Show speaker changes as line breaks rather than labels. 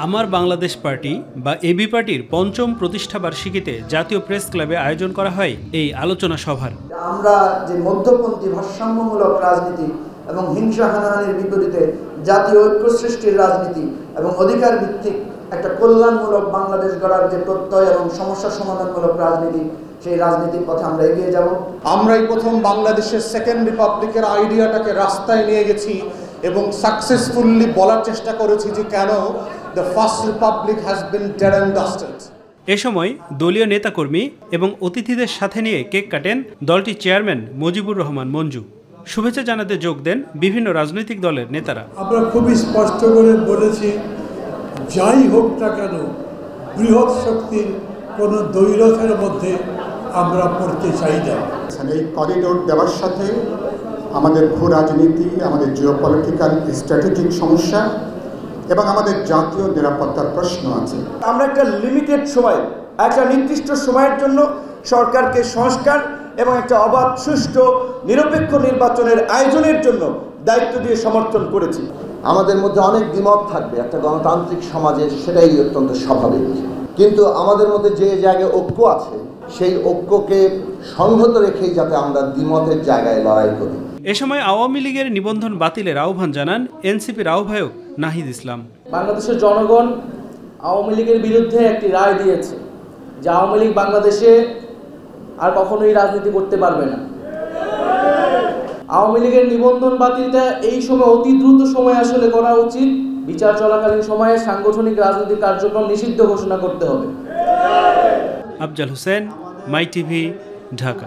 আমার বাংলাদেশ পার্টি বা এবি পার্টির পঞ্চম প্রতিষ্ঠা বার্ষিকীতে জাতীয় প্রেস ক্লাবে আয়োজন করা হয় এই আলোচনা সভার।
আমরা যে মধ্যপন্থী ভারসাম্যমূলক রাজনীতি এবং হিংসা হানাহানির বিপরীতে জাতীয় ঐক্য সৃষ্টির রাজনীতি এবং অধিকার ভিত্তিক একটা কল্যাণমূলক বাংলাদেশ গড়ার যে প্রত্যয় এবং সমস্যা সমাধানমূলক রাজনীতি, সেই রাজনীতির পথে আমরা এগিয়ে যাব।
আমরাই প্রথম বাংলাদেশের সেকেন্ড রিপাবলিকের আইডিয়াটাকে রাস্তায় নিয়ে গেছি এবং সাকসেসফুলি বলার চেষ্টা করেছি যে কেন the first republic has been dead and dusted.
এ সময় দলীয় নেতাকর্মী এবং অতিথিদের সাথে নিয়ে কেক কাটেন দলটির চেয়ারম্যান মুজিবুর রহমান মঞ্জু। শুভেচ্ছা জানাতে যোগ দেন বিভিন্ন রাজনৈতিক দলের নেতারা।
আমরা খুবই স্পষ্ট করে বলেছি, যাই হোক না কেন বৃহৎ শক্তির কোনো দৈরথের মধ্যে আমরা পড়তে চাই না।
এই করিডোর দেওয়ার সাথে আমাদের ভূ রাজনীতি, আমাদের জিওপলিটিক্যাল স্ট্র্যাটেজিক সমস্যা এবং আমাদের জাতীয় নিরাপত্তার প্রশ্ন আছে।
আমরা একটা লিমিটেড সময়, একটা নির্দিষ্ট সময়ের জন্য সরকারকে সংস্কার এবং একটা অবাধ, সুষ্ঠু, নিরপেক্ষ নির্বাচনের আয়োজনের জন্য দায়িত্ব দিয়ে সমর্থন করেছি। আমাদের মধ্যে অনেক দ্বিমত থাকবে একটা গণতান্ত্রিক সমাজে, সেটাই অত্যন্ত স্বাভাবিক। কিন্তু আমাদের মধ্যে যে জায়গায় ঐক্য আছে, সেই ঐক্যকে সংহত রেখেই যাতে আমরা দ্বিমতের জায়গায় লড়াই করি।
এ সময় আওয়ামী লীগের নিবন্ধন বাতিলের আহ্বান জানান এনসিপির আহ্বায়ক নাহিদ ইসলাম।
বাংলাদেশের জনগণ আওয়ামী লীগের বিরুদ্ধে একটি রায় দিয়েছে যে আওয়ামী লীগ বাংলাদেশে আর কখনোই রাজনীতি করতে পারবে না। আওয়ামী লীগের নিবন্ধন বাতিলটা এই সময় অতি দ্রুত সময় আসলে করা উচিত। বিচার চলাকালীন সময়ে সাংগঠনিক রাজনৈতিক কার্যক্রম নিষিদ্ধ ঘোষণা করতে হবে।
আফজাল হোসেন, মাই টিভি, ঢাকা।